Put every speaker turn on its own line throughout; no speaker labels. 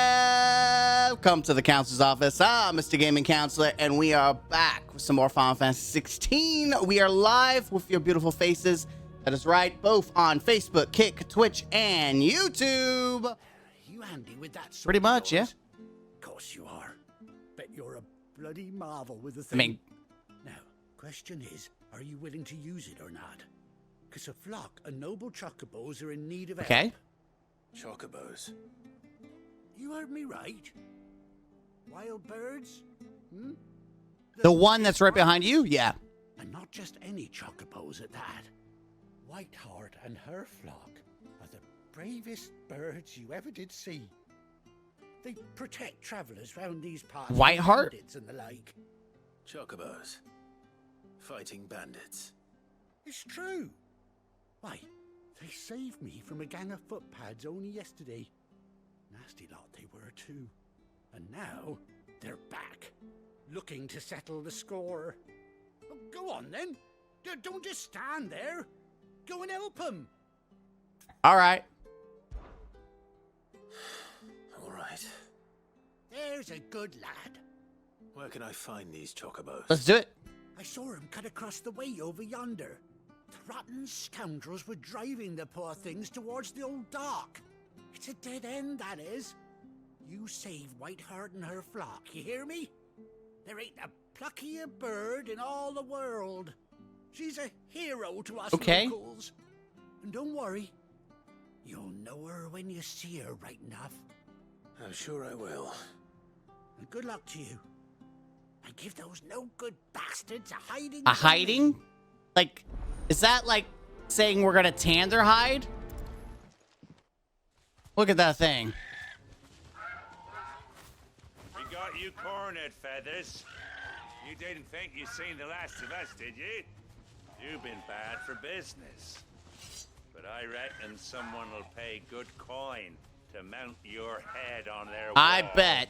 Welcome to the counselor's office. I'm Mr. Gaming Counselor, and we are back with some more Final Fantasy XVI. We are live with your beautiful faces. That is right, both on Facebook, Kick, Twitch, and YouTube.
You handy with that sort
Pretty
of
much, yeah.
yours? Course you are. Bet you're a bloody marvel with the thing.
I mean,
now, question is, are you willing to use it or not? Because a flock of noble chocobos are in need of help.
okay.
Chocobos.
You heard me right. Wild birds? Hmm?
The one that's right behind you? Yeah.
And not just any chocobos at that. Whiteheart and her flock are the bravest birds you ever did see. They protect travelers round these parts. from
Whiteheart?
bandits and the like.
Chocobos. Fighting bandits.
It's true. Why, they saved me from a gang of footpads only yesterday. Nasty lot they were too. And now they're back, looking to settle the score. Oh, go on then. Don't just stand there. Go and help them.
All right.
All right.
There's a good lad.
Where can I find these chocobos?
Let's do it.
I saw him cut across the way over yonder. The rotten scoundrels were driving the poor things towards the old dock. It's a dead end, that is. You save Whiteheart and her flock, you hear me? There ain't a pluckier bird in all the world. She's a hero to us
Okay.
locals. And don't worry, you'll know her when you see her right enough.
I'm sure I will.
And good luck to you. And give those no-good bastards a hiding.
A hiding? Like, is that like saying we're gonna tan their hide? Look at that thing.
We got you cornered, Feathers. You didn't think you'd seen the last of us, did you? You've been bad for business. But I reckon someone will pay good coin to mount your head on their wall.
I bet.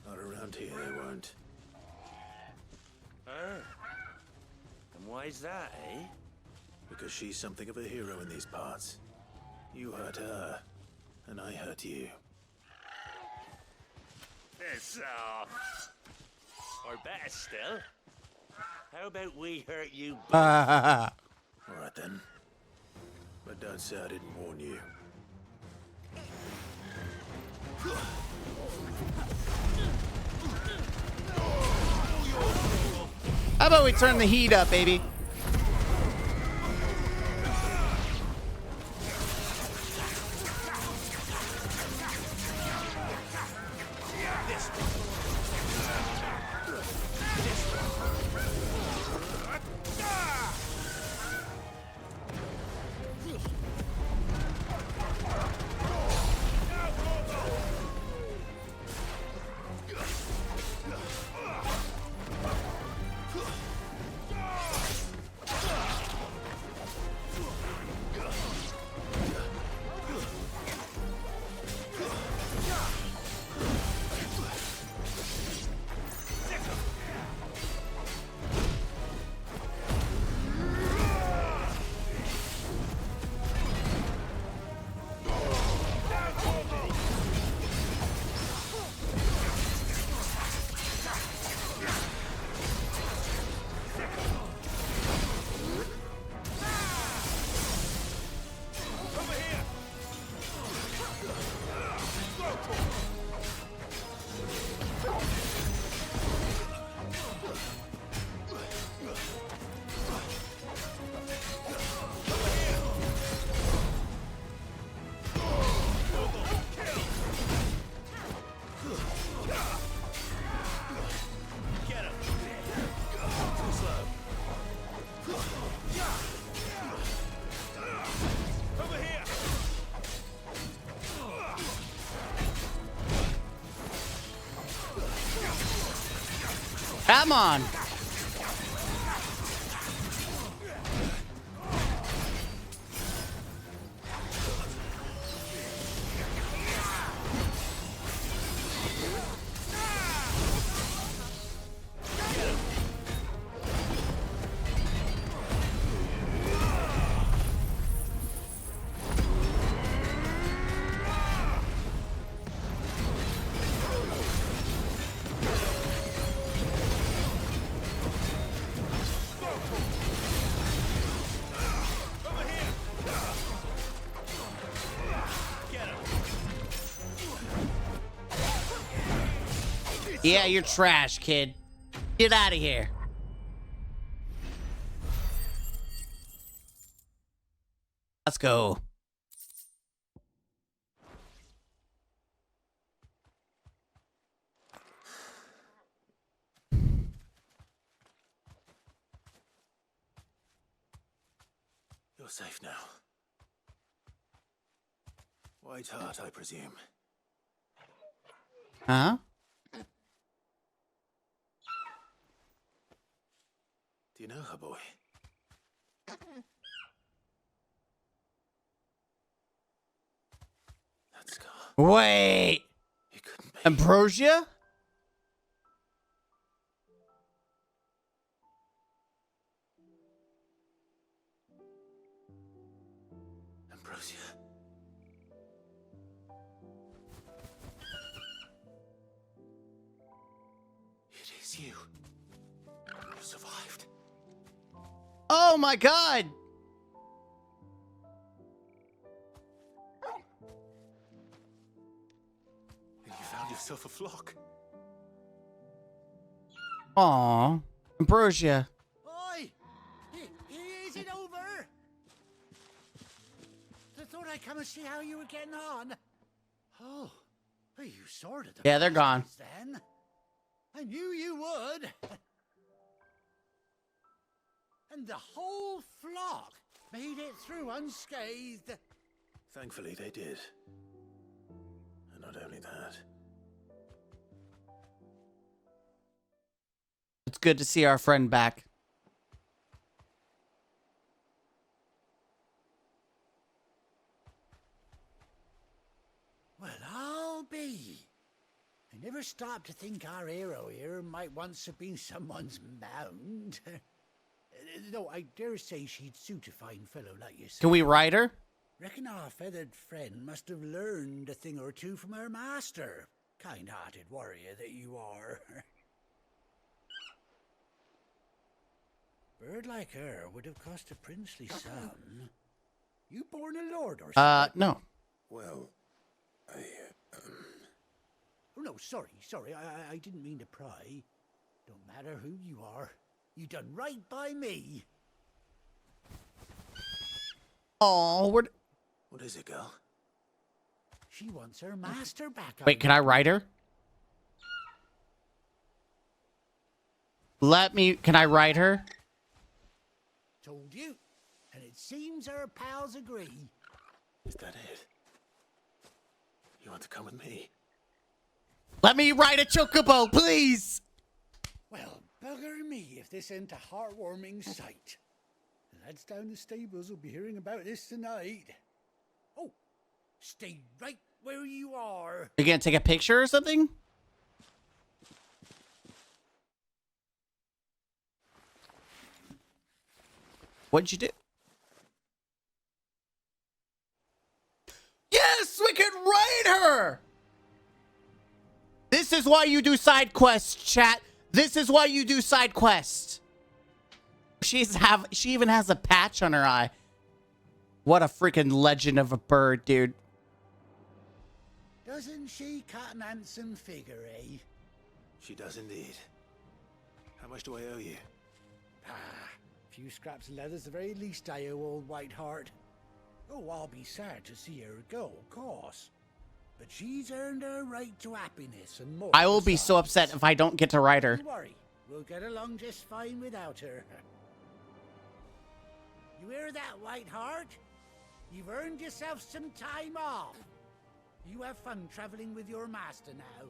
Not around here, they won't.
Oh. And why's that, eh?
Because she's something of a hero in these parts. You hurt her, and I hurt you.
Piss off. Or better still, how about we hurt you both?
All right then. But don't say I didn't warn you.
How about we turn the heat up, baby? Come on. Yeah, you're trash, kid. Get out of here. Let's go.
You're safe now. White Hart, I presume.
Huh?
Do you know her, boy? That scar.
Wait.
It couldn't be.
Ambrosia?
Ambrosia. It is you. You survived.
Oh my god.
And you found yourself a flock.
Aw. Ambrosia.
Oi! Is it over? I thought I'd come and see how you were getting on. Oh, well, you sorted the
Yeah, they're gone.
bastards then. I knew you would. And the whole flock made it through unscathed.
Thankfully, they did. And not only that.
It's good to see our friend back.
Well, I'll be. I never stopped to think our hero here might once have been someone's mount. Though I dare say she'd suit a fine fellow like yourself.
Can we ride her?
Reckon our feathered friend must have learned a thing or two from her master. Kind-hearted warrior that you are. Bird like her would have cost a princely sum. You born a lord or something?
No.
Well,
Oh, no, sorry. I didn't mean to pry. Don't matter who you are. You done right by me.
Oh, we're...
what is it, girl?
She wants her master back.
Wait, can I ride her? Can I ride her?
Told you. And it seems our pals agree.
Is that it? You want to come with me?
Let me ride a chocobo, please!
Well, bugger me if this ain't a heartwarming sight. The lads down the stables will be hearing about this tonight. Oh, stay right where you are.
You gonna take a picture or something? What'd you do? Yes, we can ride her! This is why you do side quests, chat. This is why you do side quests. She even has a patch on her eye. What a freaking legend of a bird, dude.
Doesn't she cut an handsome figure, eh?
She does indeed. How much do I owe you?
Ah, a few scraps of leather's the very least I owe old White Hart. Oh, I'll be sad to see her go, of course. But she's earned her right to happiness and more.
I will be so upset if I don't get to ride her.
Don't worry, we'll get along just fine without her. You hear that, White Hart? You've earned yourself some time off. You have fun traveling with your master now.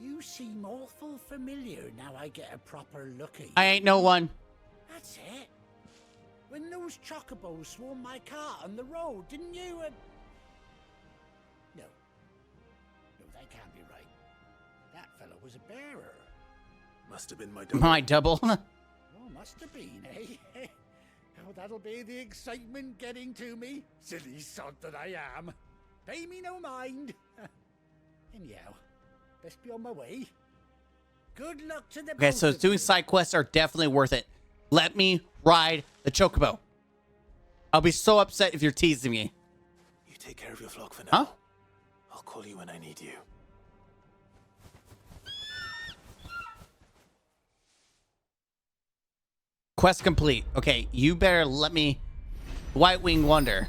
You seem awful familiar now I get a proper look at you.
I ain't no one.
That's it. When those chocobos swarmed my car on the road, didn't you? No. No, that can't be right. That fellow was a bearer.
Must have been my double.
My double.
Oh, must have been, eh? Oh, that'll be the excitement getting to me. Silly sod that I am. Pay me no mind. Anyhow, best be on my way. Good luck to the
Okay,
both
so
of
doing
you.
side quests are definitely worth it. Let me ride the chocobo. I'll be so upset if you're teasing me.
You Take care of your flock for now.
Huh?
I'll call you when I need you.
Quest complete. Okay, you better let me... White Wing Wonder.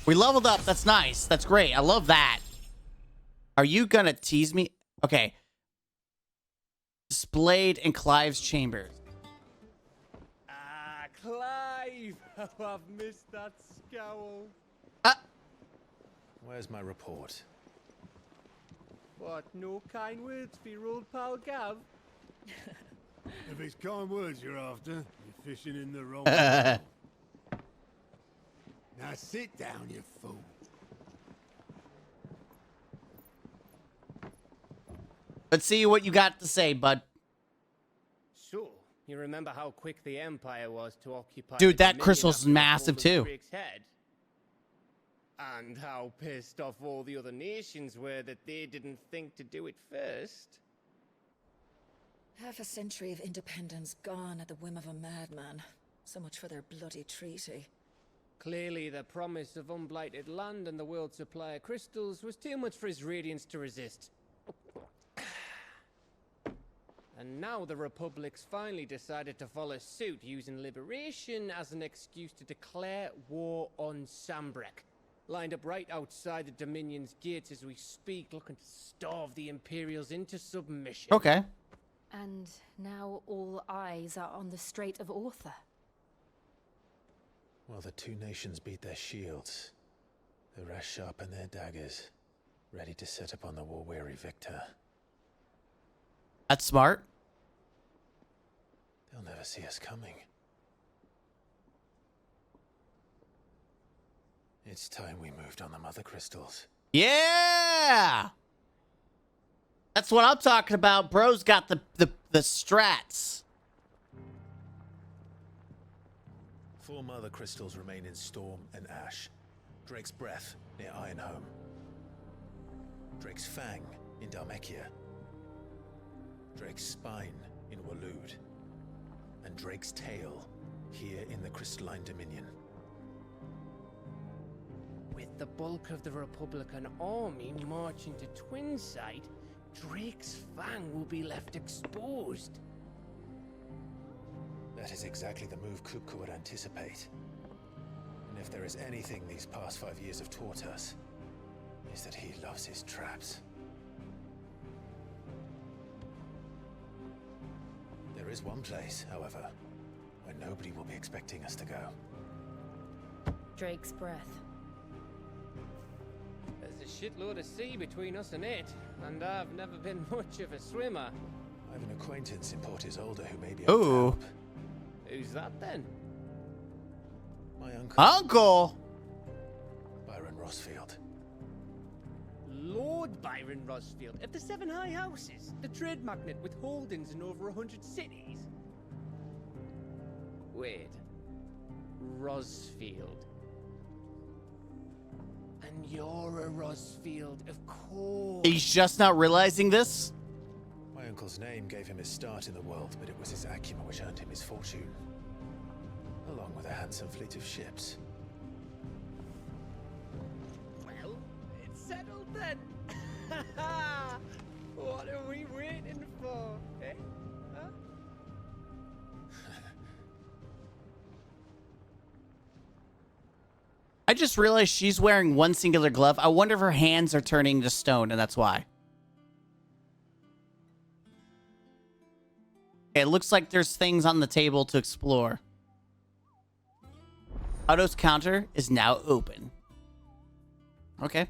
We leveled up. That's nice. That's great. I love that. Are you gonna tease me? Okay. Displayed in Clive's chambers.
Ah, Clive! Oh, I've missed that scowl.
Where's my report?
What, no kind words for your old pal Gav?
If it's kind words you're after, you're fishing in the wrong hole. Now sit down, you fool.
Let's see what you got to say, bud.
So, you remember how quick the Empire was to occupy
Dude,
the
that
Dominion
crystal's
after it
massive,
pulled
too.
Drake's head? And how pissed off all the other nations were that they didn't think to do it first.
Half a century of independence gone at the whim of a madman. So much for their bloody treaty.
Clearly, the promise of unblighted land and the world's supply of crystals was too much for his radiance to resist. And now the Republic's finally decided to follow suit, using liberation as an excuse to declare war on Sambrek. Lined up right outside the Dominion's gates as we speak, looking to starve the Imperials into submission.
Okay.
And now all eyes are on the Strait of Author.
While the two nations beat their shields, the rest sharpen their daggers, ready to set upon the war-weary victor.
That's smart.
They'll never see us coming. It's time we moved on the mother crystals.
Yeah! That's what I'm talking about. Bro's got the strats.
4 mother crystals remain in Storm and Ash. Drake's Breath near Ironhome. Drake's Fang in Dhalmekia. Drake's Spine in Waloed. And Drake's Tail here in the Crystalline Dominion.
With the bulk of the Republican army marching to Twinside, Drake's Fang will be left exposed.
That is exactly the move Kupka would anticipate. And if there is anything these past 5 years have taught us, is that he loves his traps. There is one place, however, where nobody will be expecting us to go.
Drake's Breath.
There's a shitload of sea between us and it, and I've never been much of a swimmer.
I have an acquaintance in Port Isolde who may be able to
Ooh.
help.
Who's that then?
My uncle,
Uncle!
Byron Rosfield.
Lord Byron Rosfield of the 7 High Houses, the trade magnate with holdings in over 100 cities. Wait, Rosfield. And you're a Rosfield, of course.
He's just not realizing this?
My uncle's name gave him his start in the world, but it was his acumen which earned him his fortune. Along with a handsome fleet of ships.
Well, it's settled then. What are we waiting for, eh? Huh?
I just realized she's wearing one singular glove. I wonder if her hands are turning to stone, and that's why. Okay, it looks like there's things on the table to explore. Otto's counter is now open. Okay.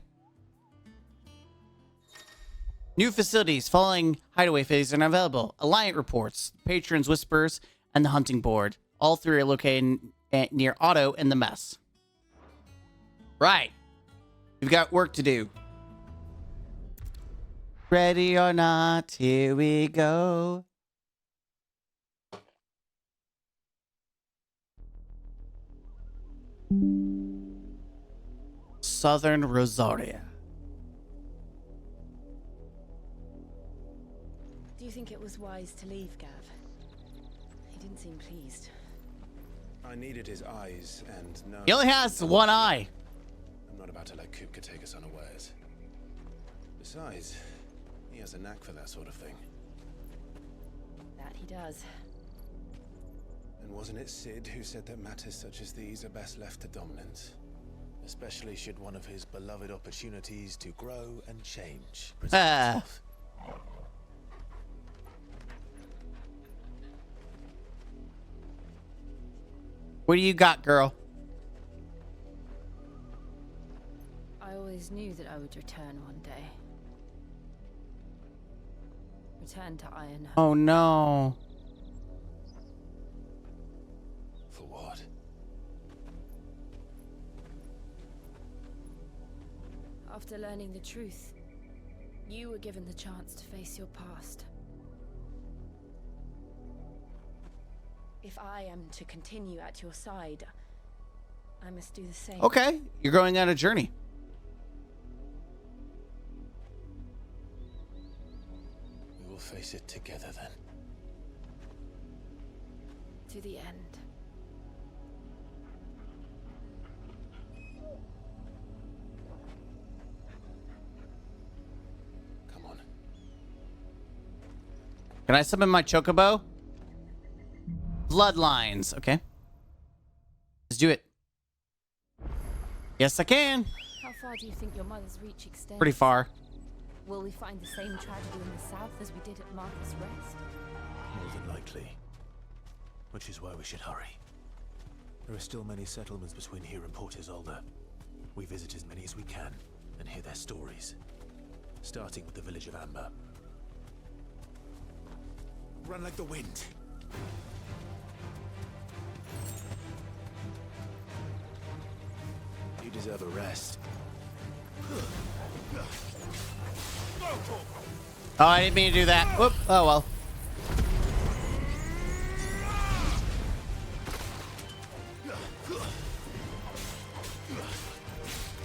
New facilities following hideaway phase are now available. Alliant reports, patrons whispers, and the hunting board. All 3 are located near Otto and the mess. Right. We've got work to do. Ready or not, here we go. Southern Rosaria.
Do you think it was wise to leave, Gav? He didn't seem pleased.
I needed his eyes, and no.
He only has one eye.
I'm not about to let Kupka take us unawares. Besides, he has a knack for that sort of thing.
That he does.
And wasn't it Sid who said that matters such as these are best left to dominance? Especially should one of his beloved opportunities to grow and change present itself.
What do you got, girl?
I always knew that I would return one day. Return to Iron.
Oh no.
For what?
After learning the truth, you were given the chance to face your past. If I am to continue at your side, I must do the same.
Okay, you're going on a journey.
We will face it together then.
To the end.
Come on.
Can I summon my chocobo? Bloodlines. Okay. Let's do it. Yes, I can.
How far do you think your mother's reach extends?
Pretty far.
Will we find the same tragedy in the south as we did at Martha's Rest?
More than likely. Which is why we should hurry. There are still many settlements between here and Port Isolde. We visit as many as we can and hear their stories. Starting with the village of Amber. Run like the wind. You deserve a rest.
Oh, I didn't mean to do that. Whoop. Oh, well.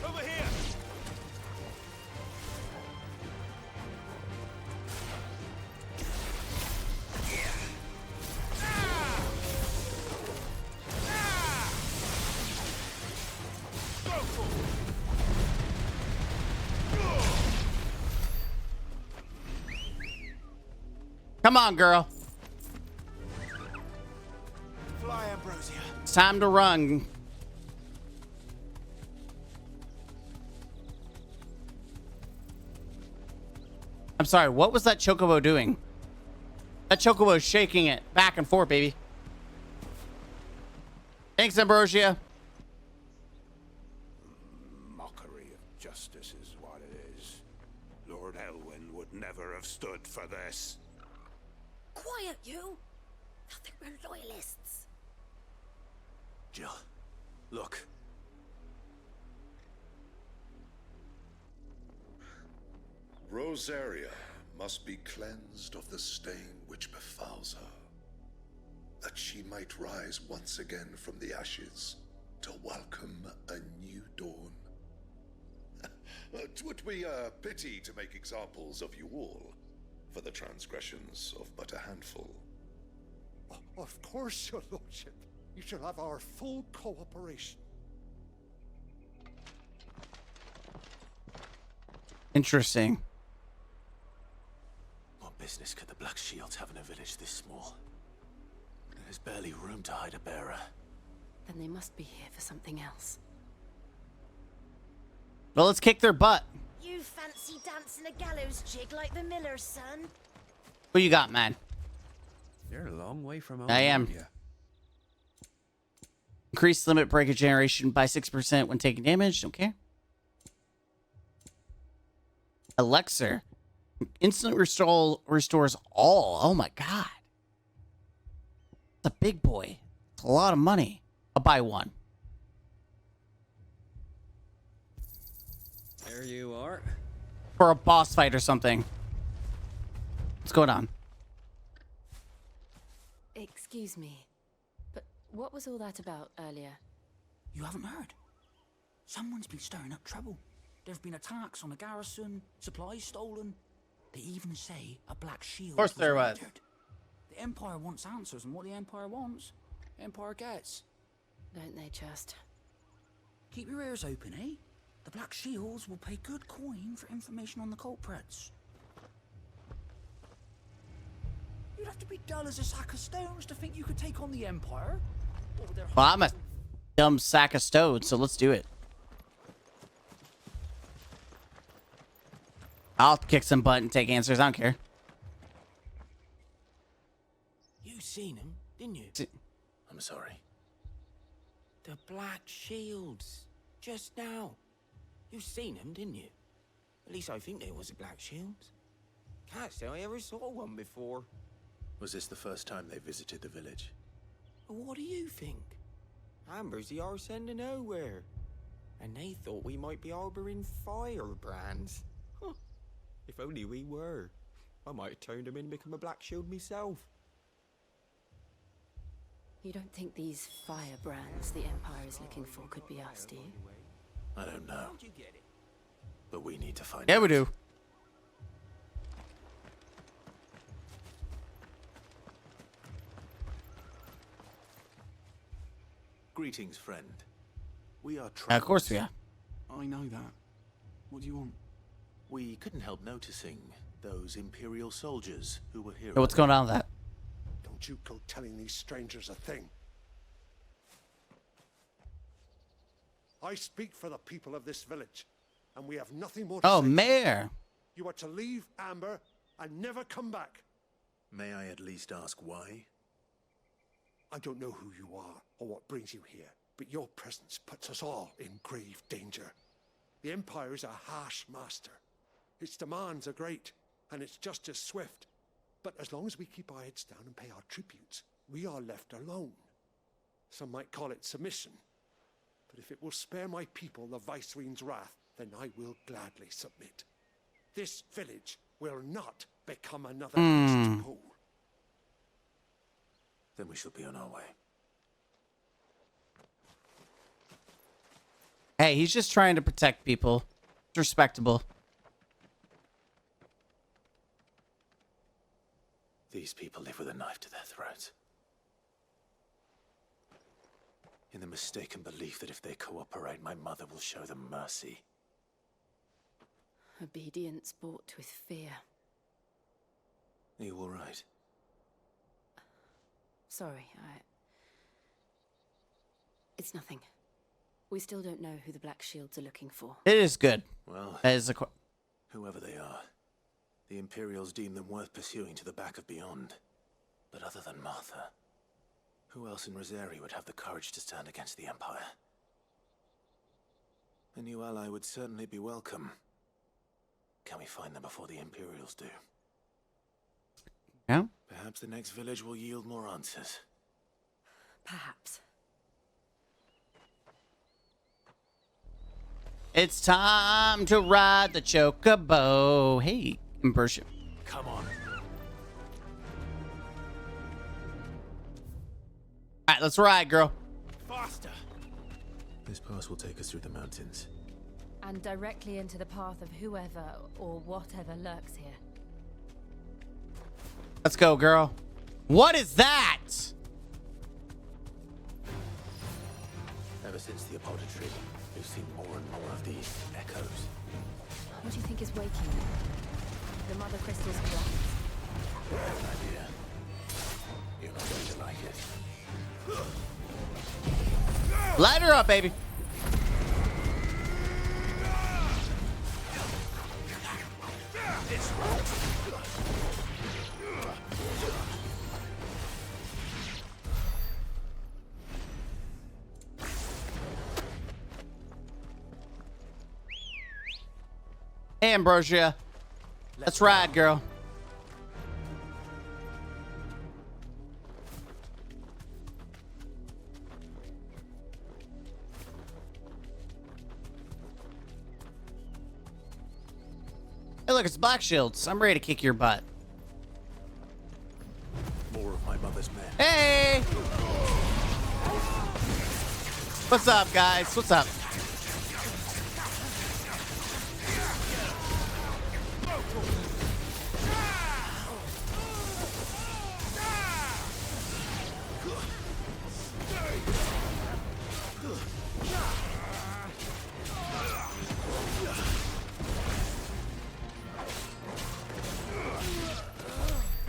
Over here!
Come on, girl.
Fly, Ambrosia.
It's time to run. I'm sorry, what was that chocobo doing? That chocobo is shaking it back and forth, baby. Thanks, Ambrosia.
Mockery of justice is what it is. Lord Elwyn would never have stood for this.
Quiet, you! I think we're loyalists.
Jill, look.
Rosaria must be cleansed of the stain which befouls her, that she might rise once again from the ashes to welcome a new dawn. 'Twould be a pity to make examples of you all, for the transgressions of but a handful.
Of course, your lordship. You shall have our full cooperation.
Interesting.
What business could the Black Shields have in a village this small? There's barely room to hide a bearer.
Then they must be here for something else.
Well, let's kick their butt.
You fancy dancing a gallows jig like the miller's son?
Who you got, man?
You're a long way from home.
I am.
Yeah.
Increase limit breakage generation by 6% when taking damage. Okay. Elixir. Instantly restores all. Oh my god. It's a big boy. It's a lot of money. I'll buy one.
There you are.
For a boss fight or something. What's going on?
Excuse me, but what was all that about earlier?
You haven't heard? Someone's been stirring up trouble. There have been attacks on the garrison, supplies stolen. They even say a Black Shield.
Of course there was.
The Empire wants answers, and what the Empire wants, Empire gets.
don't they just?
Keep your ears open, eh? The Black Shields will pay good coin for information on the culprits. You'd have to be dull as a sack of stones to think you could take on the Empire.
Well, I'm a dumb sack of stones, so let's do it. I'll kick some butt and take answers. I don't care.
You seen him, didn't you?
I'm sorry.
The Black Shields. Just now. You seen them, didn't you? At least I think there was a Black Shields. Can't say I ever saw one before.
Was this the first time they visited the village?
What do you think? Amber's the arse end of nowhere. And they thought we might be harboring firebrands. Huh. If only we were. I might have turned them in and become a Black Shield myself.
You don't think these firebrands the Empire is looking for could be us, do you?
I don't know. But we need to find out.
Yeah, we do.
Greetings, friend. We are
Of course we are.
I know that. What do you want?
We couldn't help noticing those Imperial soldiers who were here.
Hey, what's going on with that?
Don't you go telling these strangers a thing. I speak for the people of this village, and we have nothing more to say.
Oh, Mayor.
You are to leave Amber and never come back.
May I at least ask why?
I don't know who you are or what brings you here, but your presence puts us all in grave danger. The Empire is a harsh master. Its demands are great, and its justice swift. But as long as we keep our heads down and pay our tributes, we are left alone. Some might call it submission. But if it will spare my people the Viceroy's wrath, then I will gladly submit. This village will not become another East Pole.
Then we shall be on our way.
Hey, he's just trying to protect people. It's respectable.
These people live with a knife to their throats. In the mistaken belief that if they cooperate, my mother will show them mercy.
Obedience bought with fear.
Are you all right?
Sorry, It's nothing. We still don't know who the Black Shields are looking for.
It is good.
Well,
that is
whoever they are, the Imperials deem them worth pursuing to the back of beyond. But other than Martha, who else in Rosari would have the courage to stand against the Empire? A new ally would certainly be welcome. Can we find them before the Imperials do?
Yeah.
Perhaps the next village will yield more answers.
Perhaps.
It's time to ride the chocobo. Hey, Immersion.
Come on.
All right, let's ride, girl.
Faster. This pass will take us through the mountains.
And directly into the path of whoever or whatever lurks here.
Let's go, girl. What is that?
Ever since the apothecary, we've seen more and more of these echoes.
What do you think is waking them? The mother crystal's collapse?
Bad idea. You're not going to like it.
Light her up, baby. Hey, Ambrosia. Let's ride, girl. Hey, look, it's Black Shields. I'm ready to kick your butt.
More of my mother's men.
Hey! What's up, guys? What's up?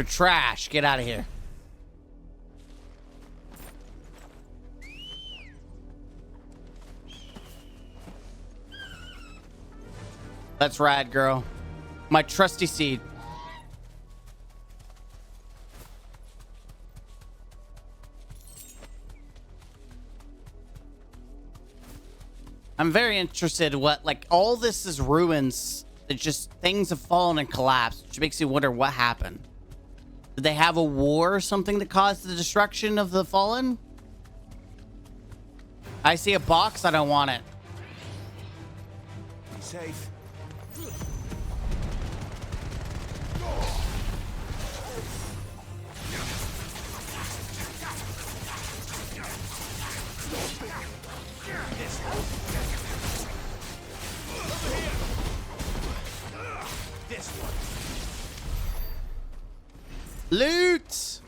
You're trash. Get out of here. That's rad, girl. My trusty seed. I'm very interested what, like, all this is ruins. It's just things have fallen and collapsed, which makes you wonder what happened. Did they have a war or something that caused the destruction of the fallen? I see a box. I don't want it.
Be safe. This one.
Loot!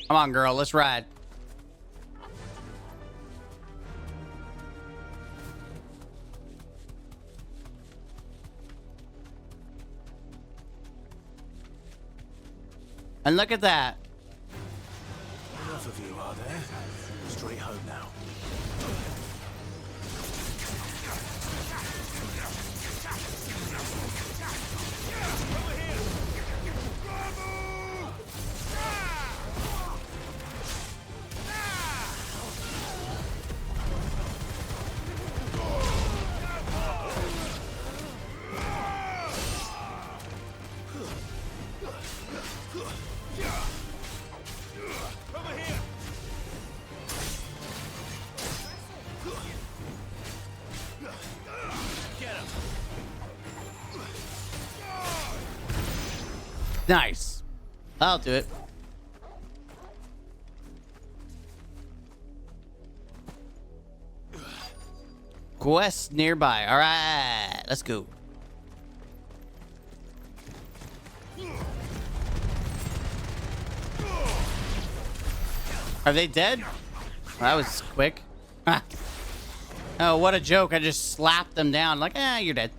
Come on, girl. Let's ride. And look at that.
Enough of you, are there? Straight home now.
Nice. I'll do it. Quest nearby. All right, let's go. Are they dead? That was quick. Oh, what a joke. I just slapped them down like, you're dead.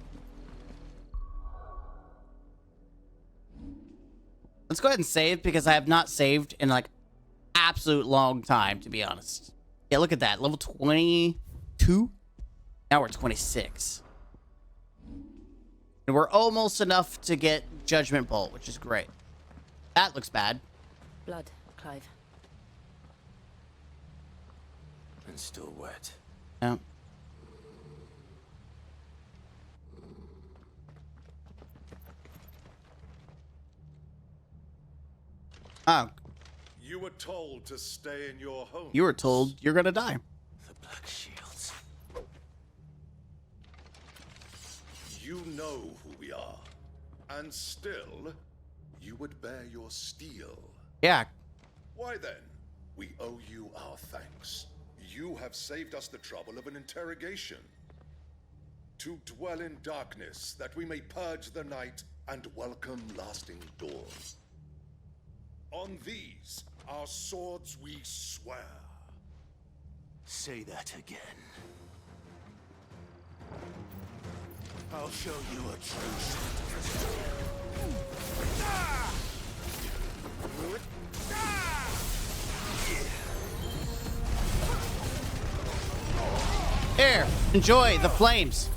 Let's go ahead and save because I have not saved in like absolute long time, to be honest. Yeah, look at that. Level 22. Now we're 26. And we're almost enough to get Judgment Bolt, which is great. That looks bad.
Blood, Clive.
And still wet.
Yeah. Oh.
You were told to stay in your home.
You were told you're gonna die.
The Black Shields.
You know who we are. And still, you would bear your steel.
Yeah.
Why then? We owe you our thanks. You have saved us the trouble of an interrogation. To dwell in darkness, that we may purge the night and welcome lasting dawn. On these, our swords we swear.
Say that again. I'll show you a true
Here, enjoy the flames.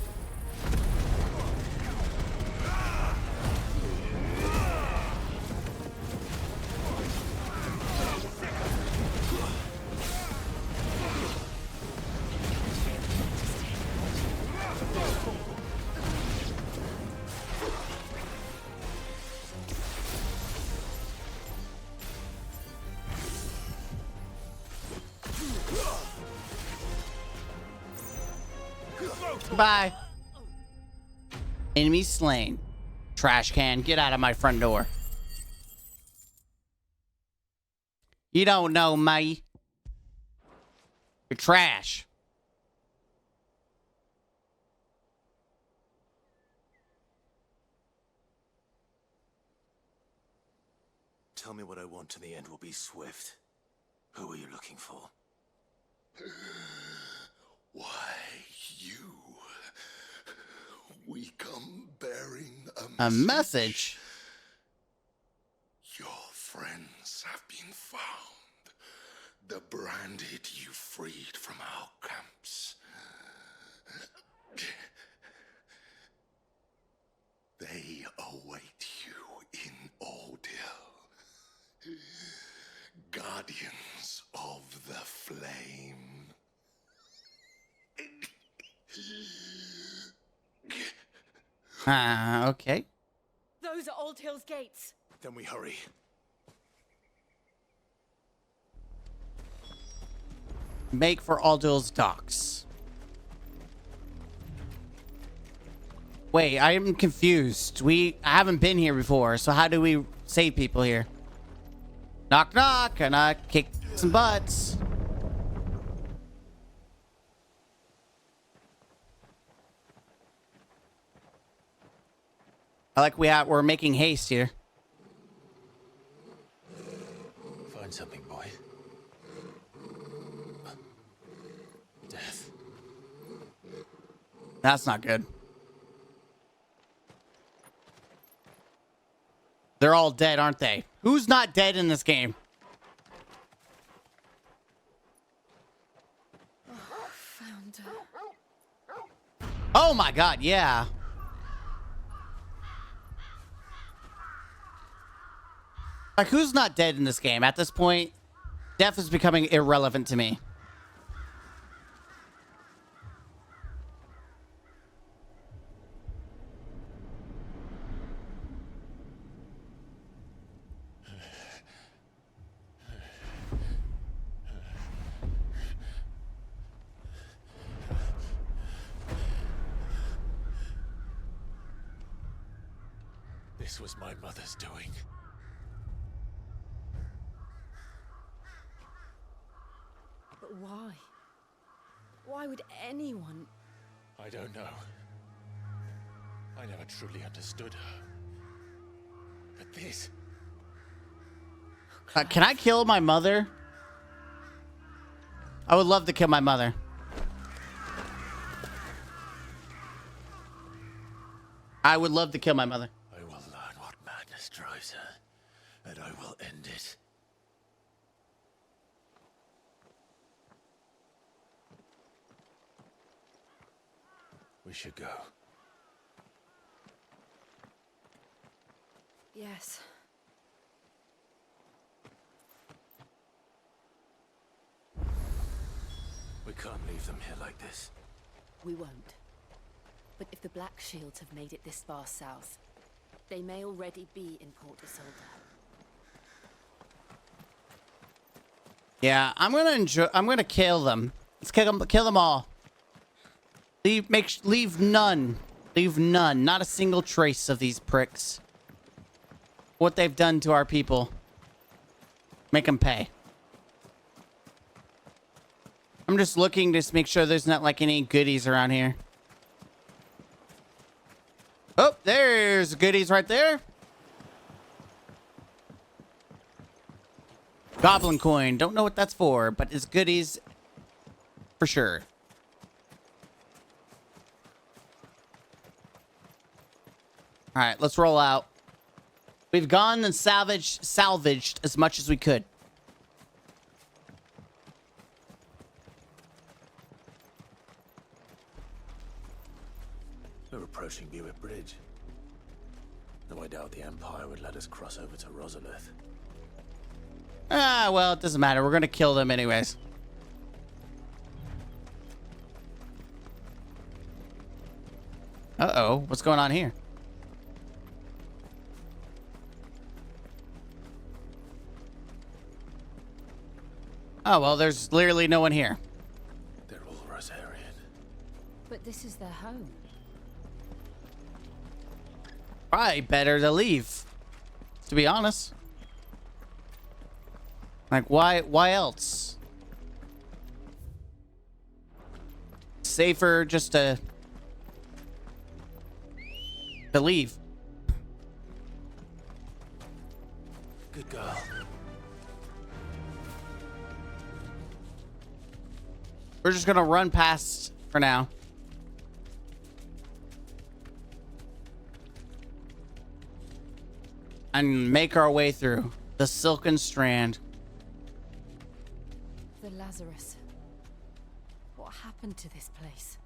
Goodbye. Enemy slain. Trash can, get out of my front door. You don't know me. You're trash.
tell me what I want and the end will be swift. Who are you looking for?
Why, you. We come bearing
A message?
Your friends have been found. The branded you freed from our camps. They await you in Ordeal. Guardians of the Flame.
Okay.
Those are Old Hill's gates.
Then we hurry.
Make for Aldil's docks. Wait, I am confused. I haven't been here before, so how do we save people here? Knock knock, and I kick some butts. I like we're making haste here.
Find something, boy. Death.
That's not good. They're all dead, aren't they? Who's not dead in this game?
Found her.
Oh my god, yeah. Like, who's not dead in this game? At this point, death is becoming irrelevant to me.
This was my mother's doing.
But why? Why would anyone?
I don't know. I never truly understood her. But this...
Can I kill my mother? I would love to kill my mother. I would love to kill my mother.
I will learn what madness drives her, and I will end it. We should go.
Yes.
We can't leave them here like this.
We won't. But if the Black Shields have made it this far south, they may already be in Port Isolde.
Yeah, I'm gonna kill them. Let's kill them all. Leave none. Leave none. Not a single trace of these pricks. What they've done to our people. Make them pay. I'm just looking to make sure there's not like any goodies around here. Oh, there's goodies right there. Goblin coin. Don't know what that's for, but it's goodies for sure. All right, let's roll out. We've gone and salvaged as much as we could.
We're approaching Bewick Bridge. Though I doubt the Empire would let us cross over to Rosalith.
Ah, well, it doesn't matter. We're gonna kill them anyways. Uh-oh. What's going on here? Oh, well, there's literally no one here.
They're all Rosarian.
But this is their home.
Probably better to leave, to be honest. Like, why else? Safer just to leave.
Good girl.
We're just gonna run past for now. And make our way through the silken strand.
The Lazarus. What happened to this place?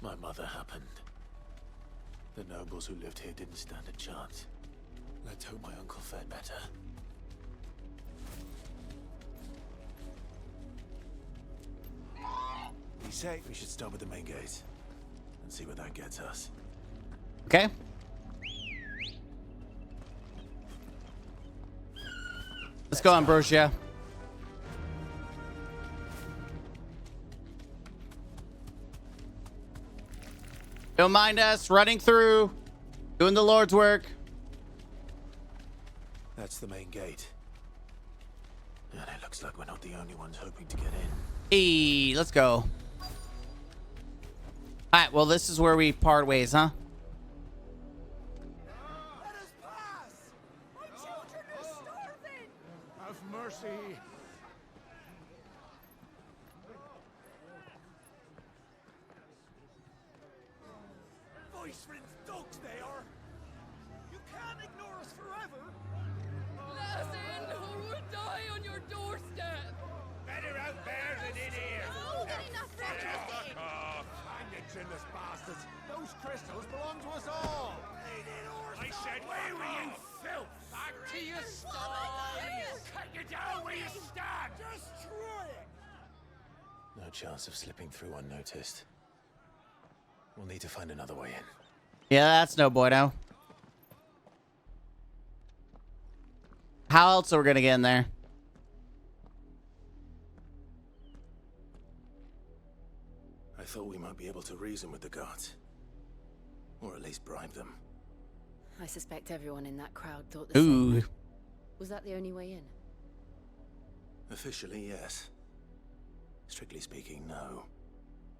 My mother happened. The nobles who lived here didn't stand a chance. Let's hope my uncle fared better. Be safe. We should start with the main gate and see where that gets us.
Okay. Let's go, Ambrosia. Don't mind us running through, doing the Lord's work.
That's the main gate. And it looks like we're not the only ones hoping to get in.
Hey, let's go. All right, well, this is where we part ways, huh?
Let us pass! My children are starving!
Have mercy.
Voice-rinsed dogs they are! You can't ignore us forever!
Let us in or we'll die on your doorstep!
Better out there than in here.
Oh, good enough for everything.
Fuck off.
Hang the chinless bastards. Those crystals belong to us all.
I said, where were you, filth? Back to your sties. Cut you down where you stand.
Destroy it!
No chance of slipping through unnoticed. We'll need to find another way in.
Yeah, that's no bueno. How else are we gonna get in there?
I thought we might be able to reason with the guards. Or at least bribe them.
I suspect everyone in that crowd thought the
Ooh.
same. Was that the only way in?
Officially, yes. Strictly speaking, no.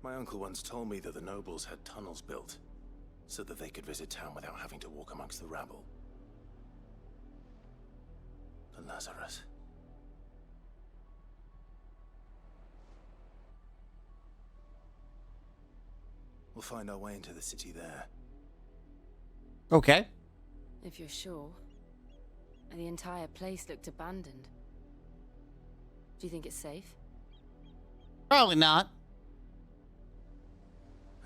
My uncle once told me that the nobles had tunnels built, so that they could visit town without having to walk amongst the rabble. The Lazarus. We'll find our way into the city there.
Okay.
If you're sure. And the entire place looked abandoned. Do you think it's safe?
Probably not.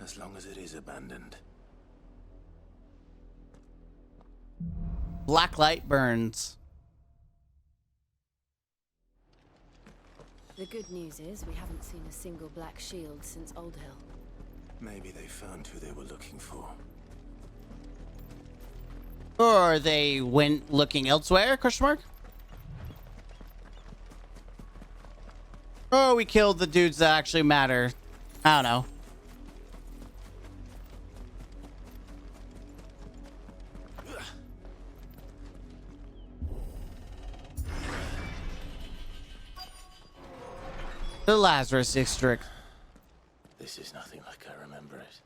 As long as it is abandoned.
Black light burns.
The good news is we haven't seen a single black shield since Old Hill.
Maybe they found who they were looking for.
Or they went looking elsewhere, question mark? Or we killed the dudes that actually matter. I don't know. The Lazarus District.
This is nothing like I remember it.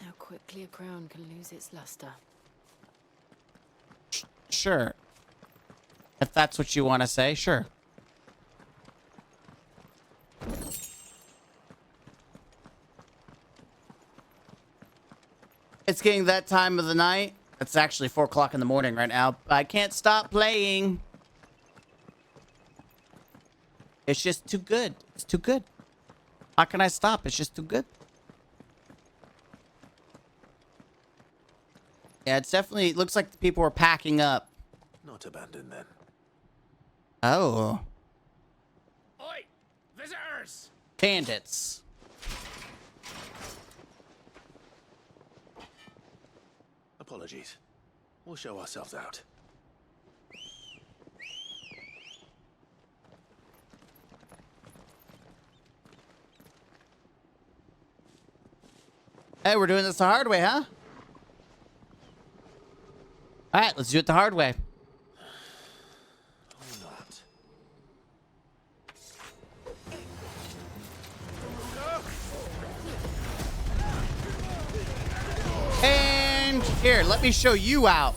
How quickly a crown can lose its luster.
Sure. If that's what you want to say, sure. It's getting that time of the night. It's actually 4 o'clock in the morning right now. I can't stop playing. It's just too good. It's too good. How can I stop? It's just too good. Yeah, it's definitely, it looks like the people are packing up.
Not abandoned then.
Oh.
Oi! Visitors!
Bandits.
Apologies. We'll show ourselves out.
Hey, we're doing this the hard way, huh? All right, let's do it the hard way.
Or not.
And here, let me show you out.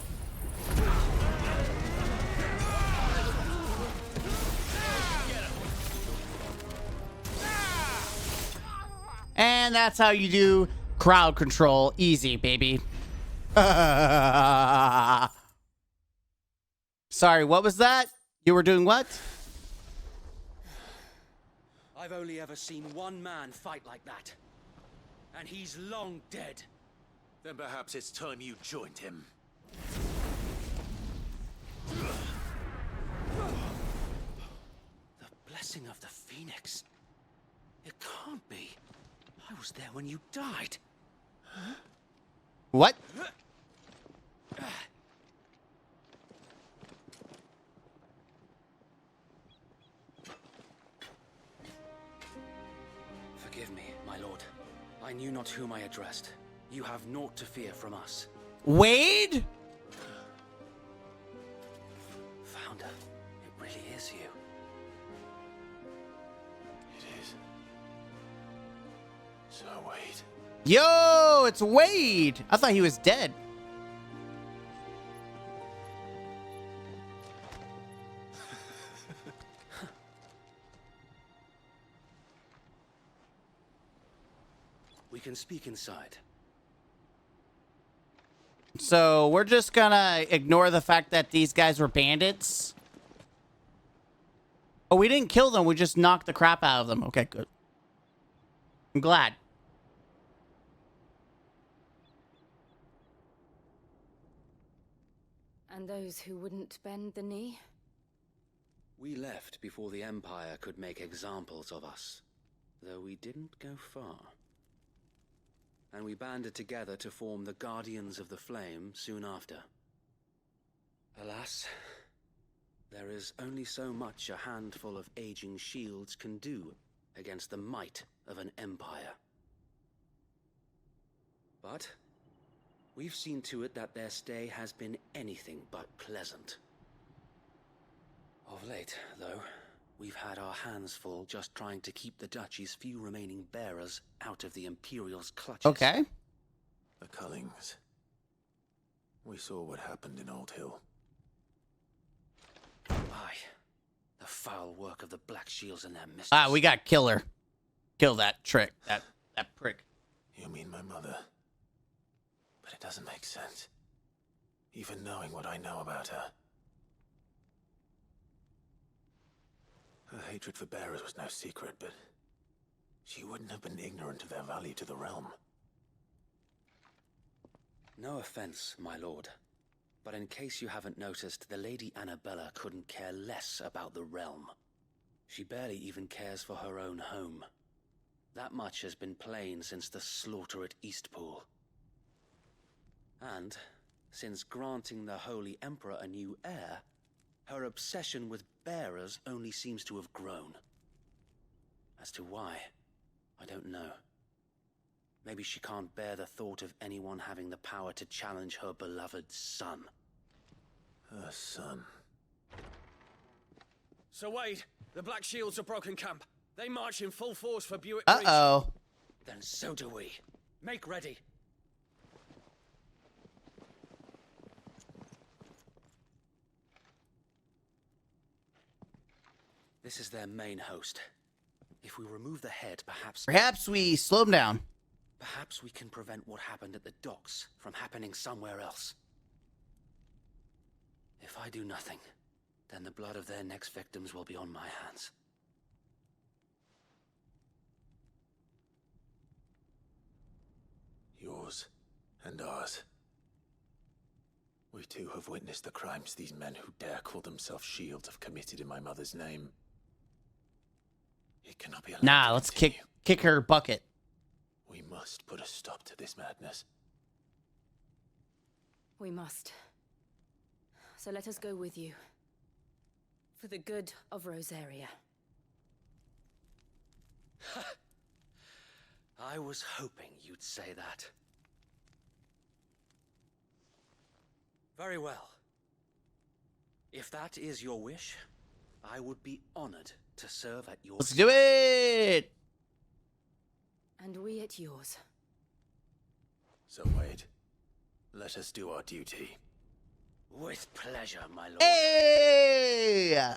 And that's how you do crowd control. Easy, baby. Sorry, what was that? You were doing what?
I've only ever seen one man fight like that. And he's long dead.
Then perhaps it's time you joined him.
The blessing of the Phoenix. It can't be. I was there when you died.
What?
Forgive me, my lord. I knew not whom I addressed. You have naught to fear from us.
Wade?
Founder, it really is you.
It is. So, Wade.
Yo, it's Wade. I thought he was dead.
We can speak inside.
So we're just gonna ignore the fact that these guys were bandits. Oh, we didn't kill them. We just knocked the crap out of them. Okay, good. I'm glad.
And those who wouldn't bend the knee?
We left before the Empire could make examples of us, though we didn't go far. And we banded together to form the Guardians of the Flame soon after. Alas, there is only so much a handful of aging shields can do against the might of an empire. But we've seen to it that their stay has been anything but pleasant. Of late, though, we've had our hands full just trying to keep the Duchy's few remaining bearers out of the Imperial's clutches.
Okay.
The Cullings. We saw what happened in Old Hill.
Aye. The foul work of the Black Shields and their mistress.
Ah, we got killer. Kill that trick. That prick.
You mean my mother? But it doesn't make sense. Even knowing what I know about her. Her hatred for bearers was no secret, but she wouldn't have been ignorant of their value to the realm.
No offense, my lord, but in case you haven't noticed, the Lady Annabella couldn't care less about the realm. She barely even cares for her own home. That much has been plain since the slaughter at Eastpool. And, since granting the Holy Emperor a new heir, her obsession with bearers only seems to have grown. As to why, I don't know. Maybe she can't bear the thought of anyone having the power to challenge her beloved son.
Her son.
Sir Wade, the Black Shields have broken camp. They march in full force for Buick Ridge.
Uh-oh.
Then so do we. Make ready. This is their main host. If we remove the head,
Perhaps we slow them down.
Perhaps we can prevent what happened at the docks from happening somewhere else. If I do nothing, then the blood of their next victims will be on my hands.
Yours and ours. We too have witnessed the crimes these men who dare call themselves shields have committed in my mother's name. It cannot be allowed.
Nah, let's kick her bucket.
We must put a stop to this madness.
We must. So let us go with you. For the good of Rosaria.
I was hoping you'd say that. Very well. If that is your wish, I would be honored to serve at your
Let's do it!
And we at yours.
So Wade, let us do our duty.
With pleasure, my lord.
Hey!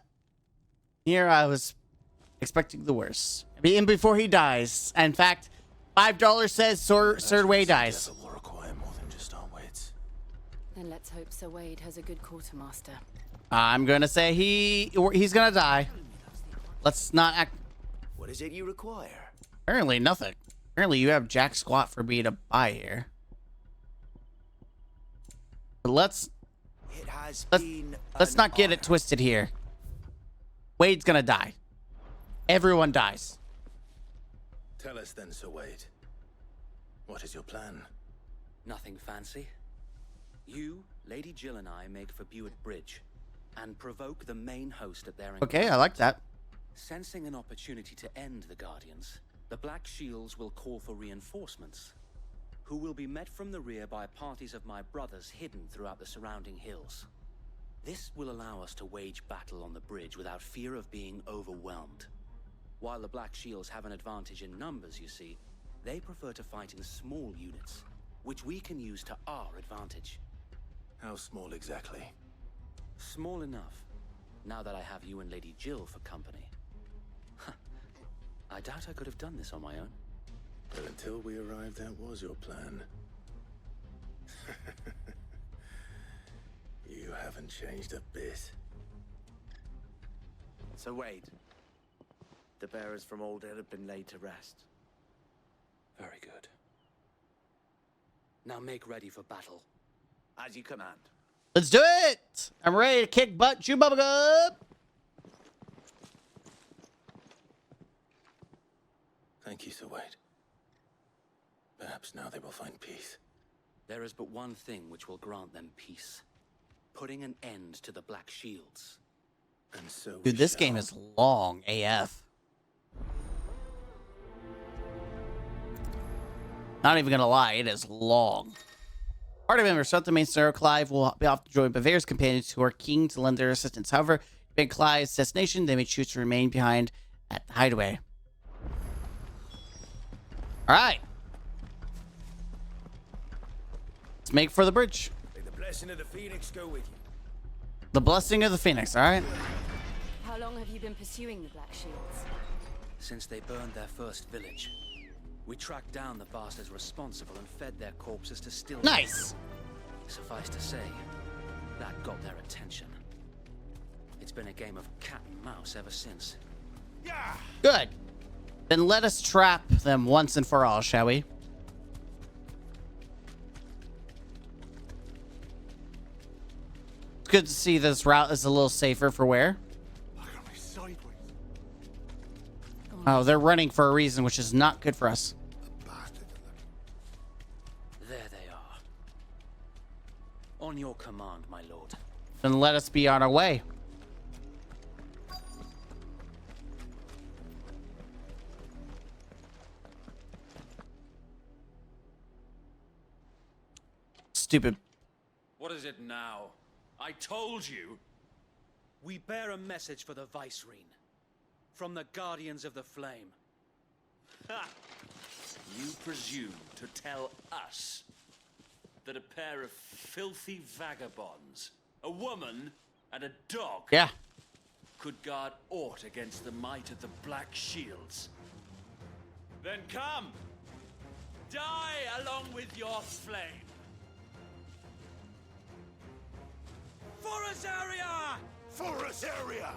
Here I was expecting the worst. I mean, before he dies. In fact, $5 says Sir Wade dies.
Will require more than just our wits.
Then let's hope Sir Wade has a good quartermaster.
I'm gonna say he's gonna die. Let's not act.
What is it you require?
Apparently nothing. Apparently you have jack squat for me to buy here. But let's not get it twisted here. Wade's gonna die. Everyone dies.
Tell us then, Sir Wade. What is your plan?
Nothing fancy. You, Lady Jill, and I make for Buett Bridge and provoke the main host at their
Okay, I like that.
Sensing an opportunity to end the Guardians, the Black Shields will call for reinforcements, who will be met from the rear by parties of my brothers hidden throughout the surrounding hills. This will allow us to wage battle on the bridge without fear of being overwhelmed. While the Black Shields have an advantage in numbers, you see, they prefer to fight in small units, which we can use to our advantage.
How small exactly?
Small enough, now that I have you and Lady Jill for company. I doubt I could have done this on my own.
But until we arrived, that was your plan. You haven't changed a bit.
So Wade, the bearers from Old Ed have been laid to rest.
Very good. Now make ready for battle.
As you command.
Let's do it! I'm ready to kick butt, chew bubblegum!
Thank you, Sir Wade. Perhaps now they will find peace.
There is but one thing which will grant them peace. Putting an end to the Black Shields.
And so
Dude, this game is long AF. Not even gonna lie, it is long. Party members throughout the main scenario, Clive will be off to join by various companions who are keen to lend their assistance. However, being Clive's destination, they may choose to remain behind at the hideaway. Alright. Let's make for the bridge.
May the blessing of the Phoenix go with you.
The blessing of the Phoenix, alright?
How long have you been pursuing the Black Shields?
Since they burned their first village. We tracked down the bastards responsible and fed their corpses to still.
Nice!
Suffice to say, that got their attention. It's been a game of cat and mouse ever since.
Yeah.
Good. Then let us trap them once and for all, shall we? It's good to see this route is a little safer for wear. Oh, they're running for a reason, which is not good for us.
There they are. On your command, my lord.
Then let us be on our way. Stupid.
What is it now? I told you. We bear a message for the Vicereine. From the Guardians of the Flame.
Ha! You presume to tell us that a pair of filthy vagabonds, a woman and a dog,
could guard aught against the might of the Black Shields?
Then come! Die along with your flame! For Azaria!
For Azaria!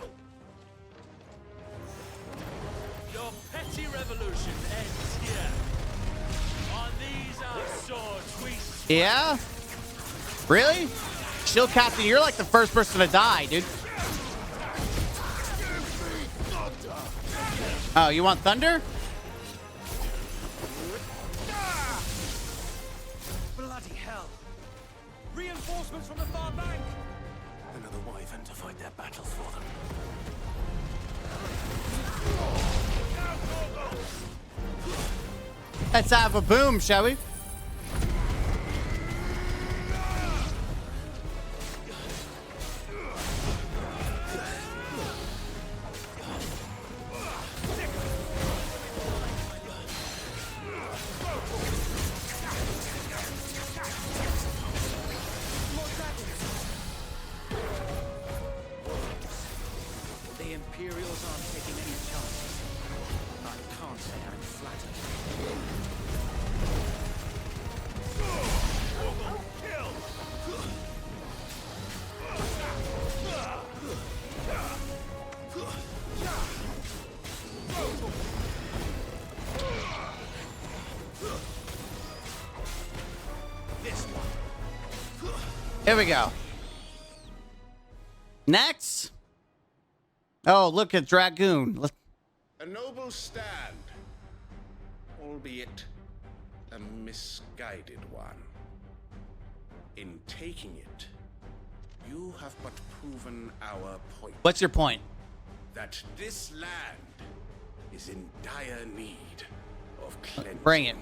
Your petty revolution ends here. On these our swords we
Yeah? Really? Shield Captain, you're like the first person to die, dude. Oh, you want thunder?
Bloody hell! Reinforcements from the far bank!
Another wyvern to fight their battles for them.
Let's have a boom, shall we?
The Imperials aren't taking any chances. I can't say I'm flattered.
This one.
Here we go. Next. Oh, look at Dragoon.
A noble stand, albeit a misguided one. In taking it, you have but proven our point.
What's your point?
That this land is in dire need of cleansing.
Bring it.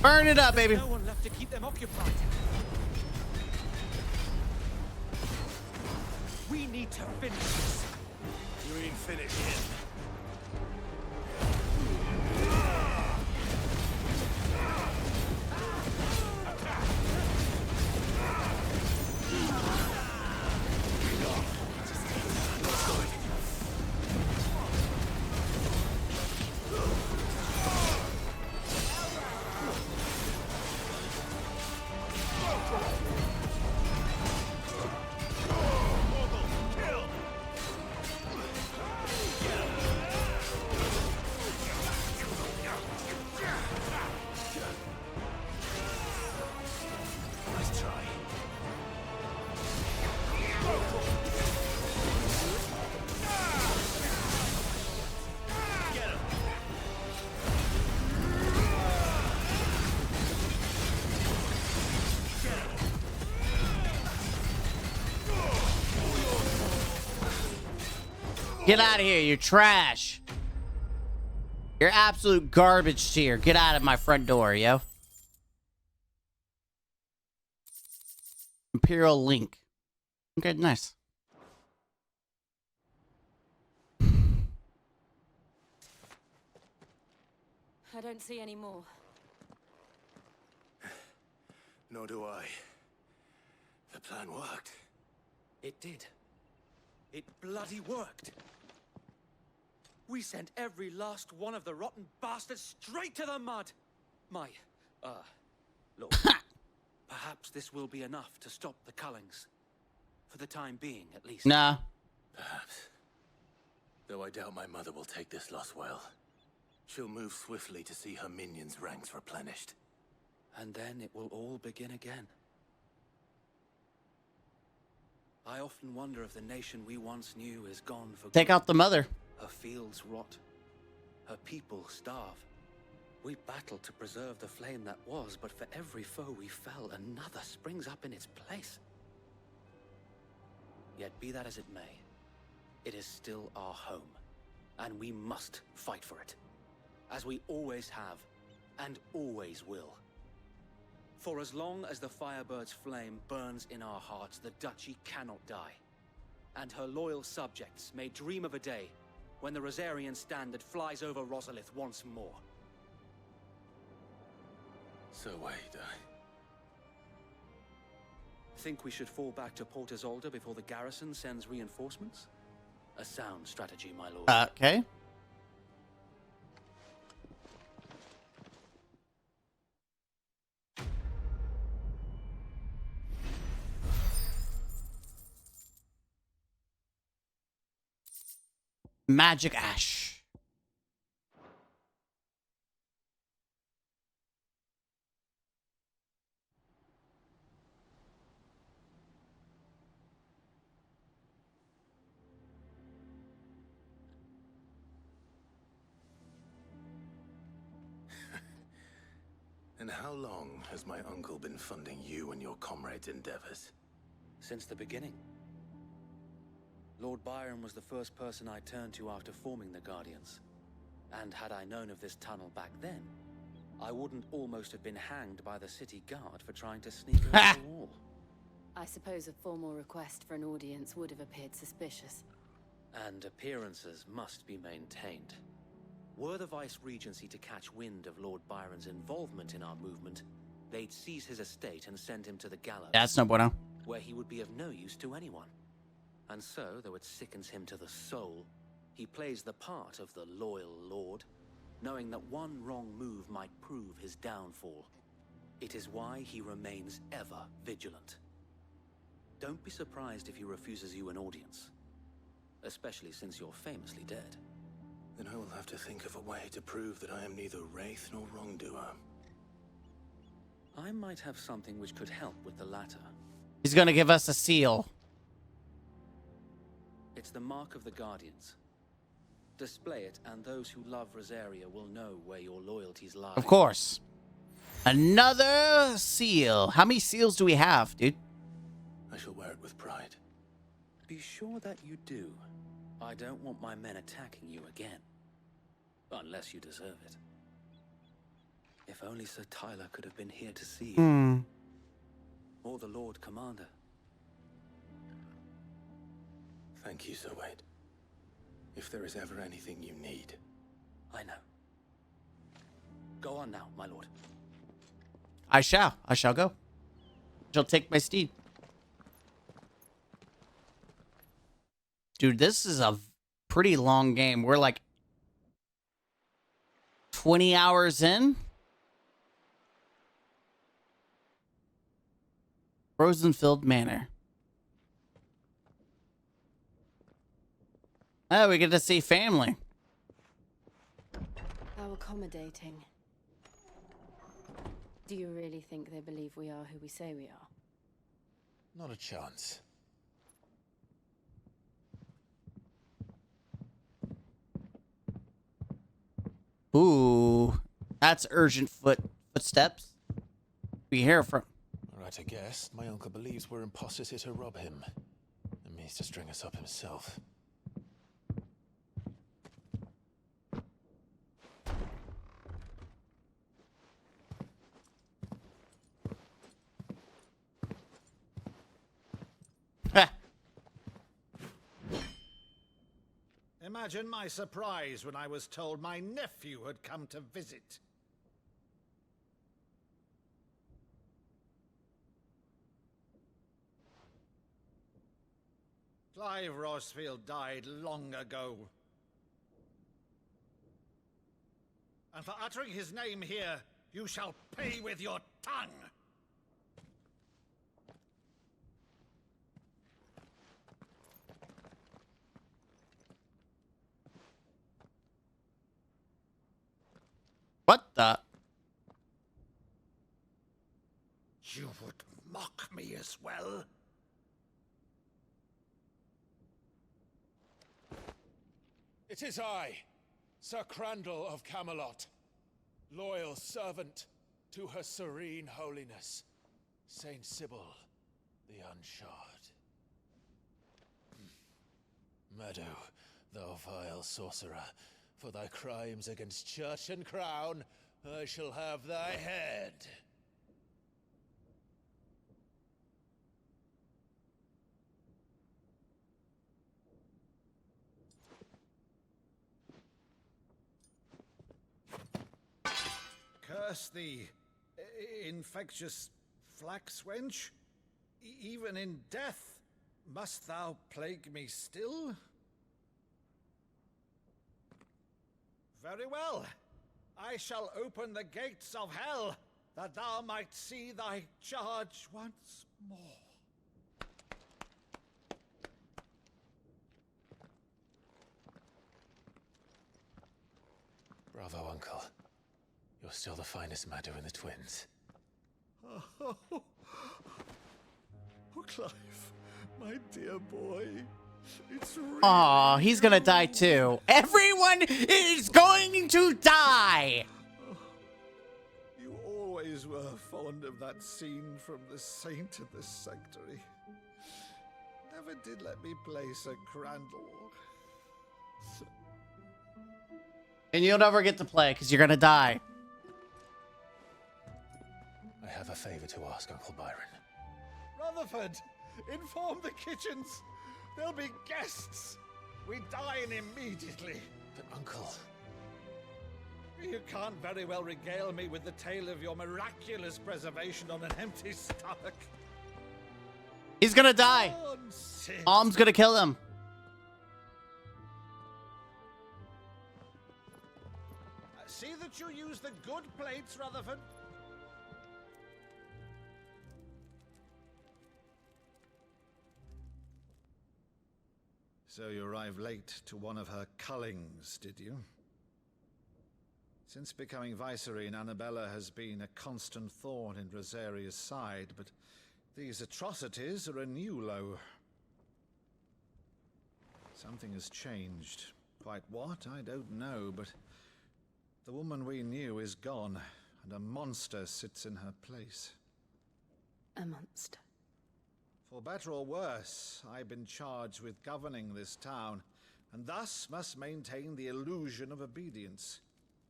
Burn it up, baby.
No one left to keep them occupied. We need to finish this.
You ain't finished yet.
Get out of here, you're trash. You're absolute garbage tier. Get out of my front door, yo. Imperial Link. Okay, nice.
I don't see any more.
Nor do I. The plan worked.
It did. It bloody worked. We sent every last one of the rotten bastards straight to the mud. Look. Perhaps this will be enough to stop the Cullings. For the time being, at least.
Nah.
Perhaps. Though I doubt my mother will take this loss well. She'll move swiftly to see her minions' ranks replenished.
And then it will all begin again. I often wonder if the nation we once knew is gone for
Take
good.
out the mother.
Her fields rot. Her people starve. We battle to preserve the flame that was, but for every foe we fell, another springs up in its place. Yet be that as it may, it is still our home, and we must fight for it, as we always have, and always will. For as long as the Firebird's flame burns in our hearts, the Duchy cannot die. And her loyal subjects may dream of a day when the Rosarian standard flies over Rosalith once more.
So wait,
Think we should fall back to Port Isolde before the garrison sends reinforcements? A sound strategy, my lord.
Okay. Magic Ash.
And how long has my uncle been funding you and your comrades' endeavors?
Since the beginning. Lord Byron was the first person I turned to after forming the Guardians. And had I known of this tunnel back then, I wouldn't almost have been hanged by the city guard for trying to sneak over the wall.
I suppose a formal request for an audience would have appeared suspicious.
And appearances must be maintained. Were the Vice-Regency to catch wind of Lord Byron's involvement in our movement, they'd seize his estate and send him to the gallows.
That's no bueno.
Where he would be of no use to anyone. And so, though it sickens him to the soul, he plays the part of the loyal lord, knowing that one wrong move might prove his downfall. It is why he remains ever vigilant. Don't be surprised if he refuses you an audience, especially since you're famously dead.
Then I will have to think of a way to prove that I am neither wraith nor wrongdoer.
I might have something which could help with the latter.
He's gonna give us a seal.
It's the mark of the Guardians. Display it, and those who love Rosaria will know where your loyalties lie.
Of course. Another seal. How many seals do we have, dude?
I shall wear it with pride.
Be sure that you do. I don't want my men attacking you again. Unless you deserve it. If only Sir Tyler could have been here to see you. Or the Lord Commander.
Thank you, Sir Wade. If there is ever anything you need.
I know. Go on now, my lord.
I shall go. Shall take my steed. Dude, this is a pretty long game. We're like 20 hours in. Rosenfield Manor. Oh, we get to see family.
How accommodating. Do you really think they believe we are who we say we are?
Not a chance.
Ooh, that's urgent footsteps. We hear from.
Right, I guess. My uncle believes we're imposters here to rob him. And means to string us up himself.
Imagine my surprise when I was told my nephew had come to visit. Clive Rosfield died long ago. And for uttering his name here, you shall pay with your tongue!
What the?
You would mock me as well?
It is I, Sir Crandall of Camelot, loyal servant to Her Serene Holiness, Saint Sybil the Unshod. Meadow, thou vile sorcerer, for thy crimes against church and crown, I shall have thy head.
Curse thee, infectious flax wench. Even in death, must thou plague me still? Very well. I shall open the gates of hell, that thou might see thy charge once more.
Bravo, Uncle. You're still the finest Meadow in the twins.
Oh, Clive, my dear boy. It's really
Aw, he's gonna die too. Everyone is going to die!
You always
always were fond of that scene from The Saint of the Sanctuary. Never did let me play Sir Crandall.
And you'll never get to play because you're gonna die.
I have a favor to ask, Uncle Byron.
Rutherford, inform the kitchens. There'll be guests. We dine immediately.
But, Uncle...
You can't very well regale me with the tale of your miraculous preservation on an empty stomach.
He's gonna die. Alm's gonna kill him.
See that you use the good plates, Rutherford. So you arrived late to one of her cullings, did you? Since becoming Vicereine, Annabella has been a constant thorn in Rosaria's side, but these atrocities are a new low. Something has changed. Quite what, I don't know, but the woman we knew is gone, and a monster sits in her place.
A monster.
For better or worse, I've been charged with governing this town, and thus must maintain the illusion of obedience.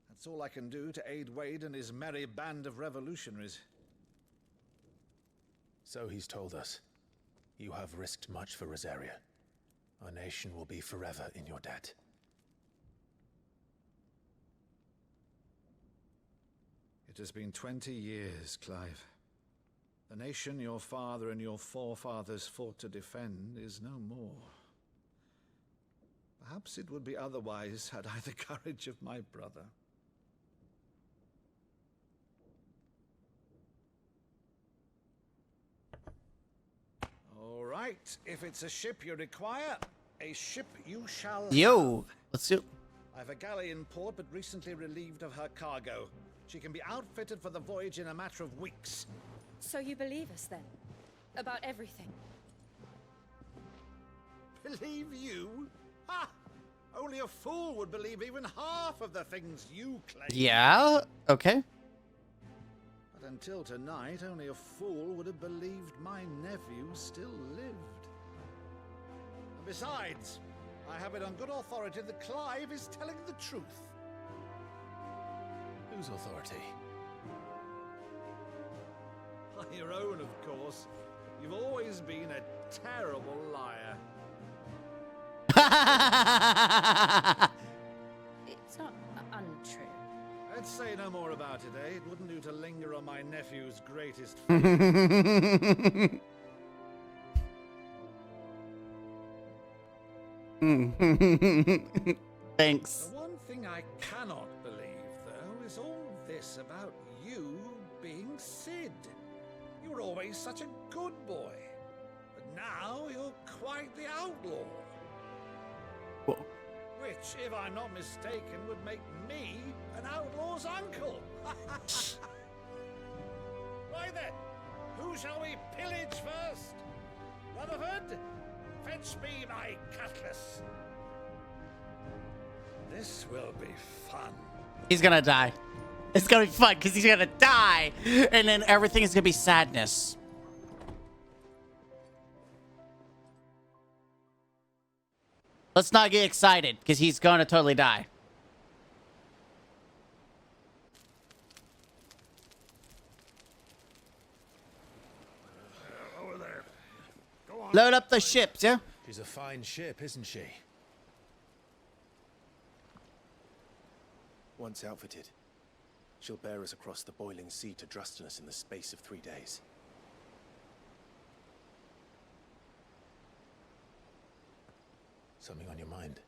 That's all I can do to aid Wade and his merry band of revolutionaries.
So he's told us. You have risked much for Rosaria. Our nation will be forever in your debt.
It has been 20 years, Clive. The nation your father and your forefathers fought to defend is no more. Perhaps it would be otherwise had I the courage of my brother. All right, if it's a ship you require, a ship you shall
Yo,
have.
let's do.
I have a galley in port, but recently relieved of her cargo. She can be outfitted for the voyage in a matter of weeks.
So you believe us then? About everything?
Believe you? Ha! Only a fool would believe even half of the things you claim.
Yeah, okay.
But until tonight, only a fool would have believed my nephew still lived. And besides, I have it on good authority that Clive is telling the truth.
Whose authority?
Your own, of course. You've always been a terrible liar.
It's not untrue.
Let's say no more about it, eh? It wouldn't do to linger on my nephew's greatest feat.
Thanks.
The one thing I cannot believe, though, is all this about you being Sid. You were always such a good boy, but now you're quite the outlaw.
Whoa.
Which, if I'm not mistaken, would make me an outlaw's uncle. Right then, who shall we pillage first? Rutherford, fetch me my cutlass. This will be fun.
He's gonna die. It's gonna be fun because he's gonna die, and then everything is gonna be sadness. Let's not get excited because he's gonna totally die.
Over there. Go on.
Load up the ships, yeah?
She's a fine ship, isn't she? Once outfitted, she'll bear us across the boiling sea to Drustinus in the space of 3 days. Something on your mind?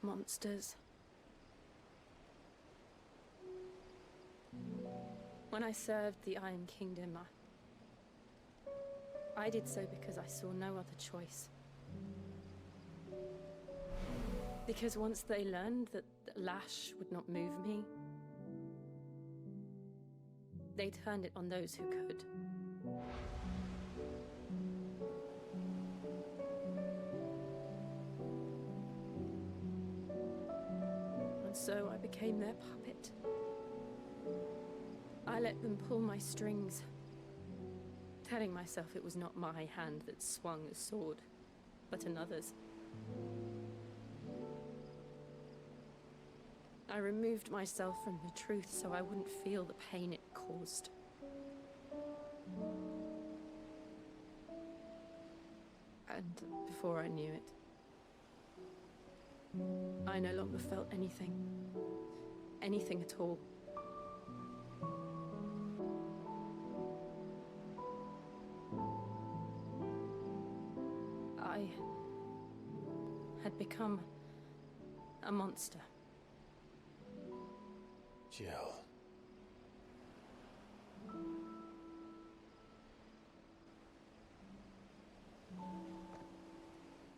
Monsters. When I served the Iron Kingdom, I did so because I saw no other choice. Because once they learned that Lash would not move me, they turned it on those who could.
became their puppet. I let them pull my strings, telling myself it was not my hand that swung the sword, but another's. I removed myself from the truth so I wouldn't feel the pain it caused. And before I knew it, I no longer felt anything. Anything at all. I had become a monster.
Jill.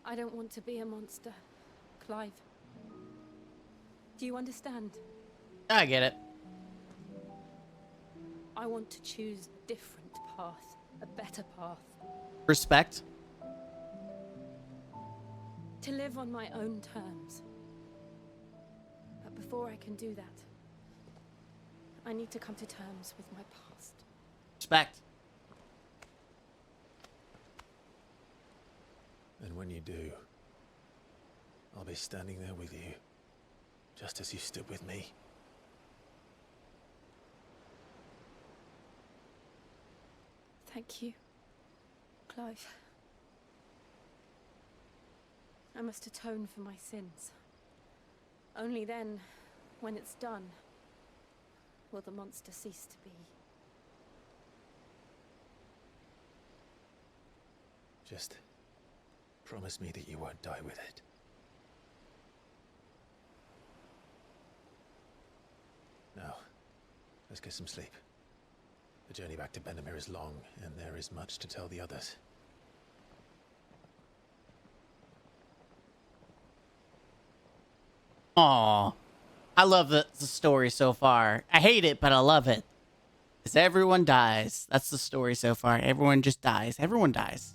I don't want to be a monster, Clive. Do you understand?
I get it.
I want to choose a different path, a better path.
Respect.
To live on my own terms. But before I can do that, I need to come to terms with my past.
Respect.
And when you do, I'll be standing there with you, just as you stood with me.
Thank you, Clive. I must atone for my sins. Only then, when it's done, will the monster cease to be.
Just promise me that you won't die with it. Now, let's get some sleep. The journey back to Benamir is long, and there is much to tell the others.
Aw. I love the story so far. I hate it, but I love it. Because everyone dies. That's the story so far. Everyone just dies. Everyone dies.